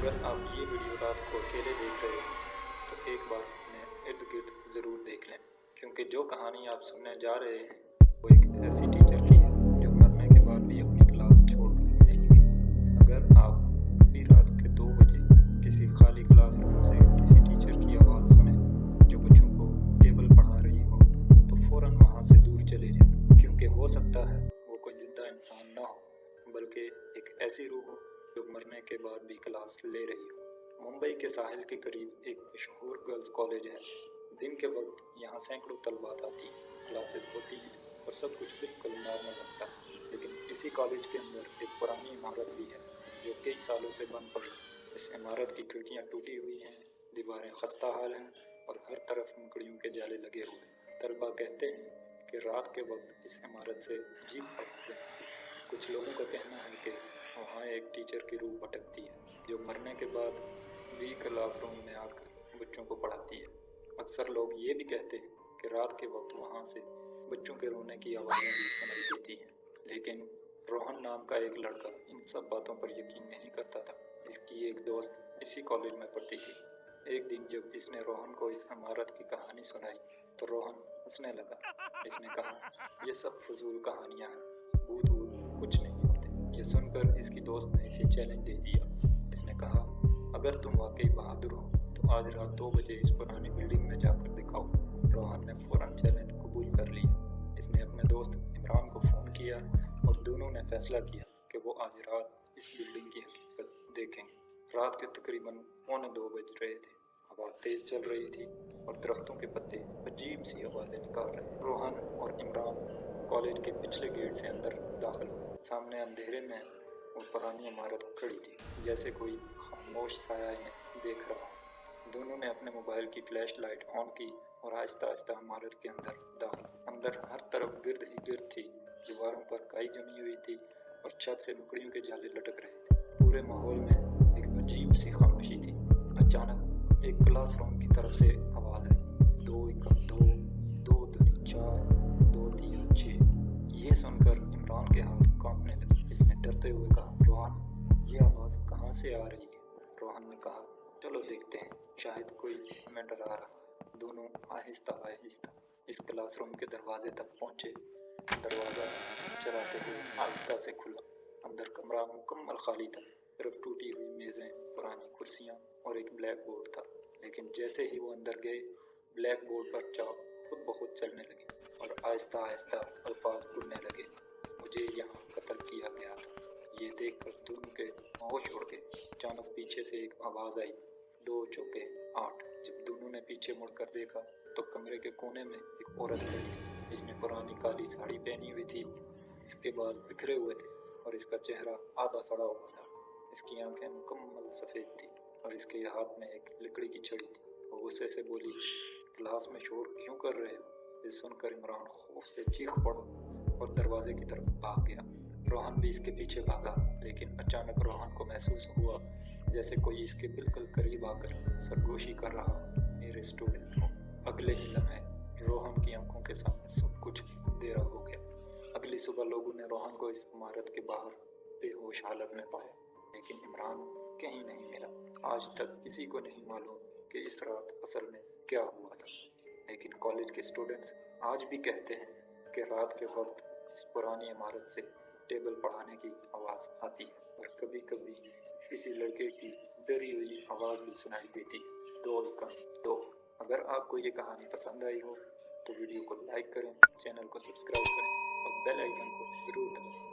अगर आप ये वीडियो रात को अकेले देख रहे हो तो एक बार अपने इर्द गिर्द ज़रूर देख लें, क्योंकि जो कहानी आप सुनने जा रहे हैं वो एक ऐसी टीचर की है जो मरने के बाद भी अपनी क्लास छोड़कर नहीं गई। अगर आप कभी रात के 2 बजे किसी खाली क्लासरूम से किसी टीचर की आवाज़ सुने जो बच्चों को टेबल पढ़ा रही हो तो फ़ौरन वहाँ से दूर चले जाएं, क्योंकि हो सकता है वो कोई ज़िंदा इंसान ना हो बल्कि एक ऐसी रूह हो जो मरने के बाद भी क्लास ले रही हो। मुंबई के साहिल के करीब एक मशहूर गर्ल्स कॉलेज है। दिन के वक्त यहाँ सैकड़ों तलबात आती हैं, क्लासेस होती हैं और सब कुछ बिल्कुल नॉर्मल लगता है। लेकिन इसी कॉलेज के अंदर एक पुरानी इमारत भी है जो कई सालों से बंद पड़ी। इस इमारत की खिड़कियाँ टूटी हुई हैं, दीवारें खस्ता हाल हैं और हर तरफ मकड़ियों के जाले लगे हुए हैं। तलबा कहते हैं कि रात के वक्त इस इमारत से अजीब आवाज़ें आती हैं। कुछ लोगों का कहना है कि वहाँ एक टीचर की रूह भटकती है जो मरने के बाद भी क्लासरूम में आकर बच्चों को पढ़ाती है। अक्सर लोग ये भी कहते हैं कि रात के वक्त वहाँ से बच्चों के रोने की आवाज़ें भी सुनाई देती हैं। लेकिन रोहन नाम का एक लड़का इन सब बातों पर यकीन नहीं करता था। इसकी एक दोस्त इसी कॉलेज में पढ़ती थी। एक दिन जब इसने रोहन को इस इमारत की कहानी सुनाई तो रोहन हंसने लगा। इसने कहा, ये सब फजूल कहानियाँ हैं, भूत वूत कुछ नहीं होते। ये सुनकर इसकी दोस्त ने इसे चैलेंज दे दिया। इसने कहा, अगर तुम वाकई बहादुर हो तो आज रात 2 बजे इस पुरानी बिल्डिंग में जाकर दिखाओ। रोहन ने फौरन चैलेंज कबूल कर लिया। इसने अपने दोस्त इमरान को फ़ोन किया और दोनों ने फैसला किया कि वो आज रात इस बिल्डिंग की हकीकत देखेंगे। रात के तकरीबन 1:45 बज रहे थे। हवा तेज चल रही थी और दरख्तों के पत्ते अजीब सी आवाज़ें निकाल रहे थे। रोहन और इमरान कॉलेज के पिछले गेट से अंदर दाखिल हुए। सामने अंधेरे में वो पुरानी इमारत खड़ी थी, जैसे कोई खामोश साया इन्हें देख रहा हो। दोनों ने अपने मोबाइल की फ्लैश लाइट ऑन की और आहिस्ता आहिस्ता इमारत के अंदर दाखिल। अंदर हर तरफ गिर्द ही गिर्द थी, दीवारों पर काई जमी हुई थी और छत से मकड़ियों के जाले लटक रहे थे। पूरे माहौल में एक अजीब सी खामोशी थी। अचानक एक क्लासरूम की तरफ से आवाज़ आई, 2 एकम 2, 2 दूनी 4, 2 तीन 6। ये सुनकर इमरान के हाथ कांपने लगे। इसने डरते हुए कहा, रोहन, ये आवाज़ कहाँ से आ रही है? रोहन ने कहा, चलो देखते हैं, शायद कोई हमें डरा रहा है। दोनों आहिस्ता आहिस्ता इस क्लासरूम के दरवाजे तक पहुंचे। दरवाज़ा चरचराते हुए आहिस्ता से खुला। अंदर कमरा मुकम्मल खाली था। सिर्फ टूटी हुई मेज़ें, पुरानी कुर्सियाँ और एक ब्लैक बोर्ड था। लेकिन जैसे ही वो अंदर गए, ब्लैक बोर्ड पर चाक खुद ब खुद चलने लगे और आहिस्ता आहिस्ता अल्फाज उड़ने लगे, मुझे यहाँ कत्ल किया गया था। ये देखकर दोनों के होश उड़ गए। अचानक पीछे से एक आवाज़ आई, 2 चौके 8। जब दोनों ने पीछे मुड़कर देखा तो कमरे के कोने में एक औरत खड़ी थी। इसने पुरानी काली साड़ी पहनी हुई थी, इसके बाल बिखरे हुए थे और इसका चेहरा आधा सड़ा हुआ था। इसकी आंखें मुकम्मल सफ़ेद थी और इसके हाथ में एक लकड़ी की छड़ी थी। वो गुस्से से बोली, क्लास में शोर क्यों कर रहे हो? ये सुनकर इमरान खौफ से चीख पड़ा और दरवाजे की तरफ भाग गया। रोहन भी इसके पीछे भागा, लेकिन अचानक रोहन को महसूस हुआ जैसे कोई इसके बिल्कुल करीब आकर सरगोशी कर रहा हो। मेरे स्टूडेंट हो। अगले ही लम्हे रोहन की आंखों के सामने सब कुछ अंधेरा हो गया। अगली सुबह लोगों ने रोहन को इस इमारत के बाहर बेहोश हालत में पाया, लेकिन इमरान कहीं नहीं मिला। आज तक किसी को नहीं मालूम कि इस रात असल में क्या हुआ था। लेकिन कॉलेज के स्टूडेंट्स आज भी कहते हैं कि रात के वक्त इस पुरानी इमारत से टेबल पढ़ाने की आवाज़ आती है और कभी कभी किसी लड़के की डरी हुई आवाज़ भी सुनाई देती है। 2 एकम 2। अगर आपको ये कहानी पसंद आई हो तो वीडियो को लाइक करें, चैनल को सब्सक्राइब करें और बेल आइकन को ज़रूर दबाएं।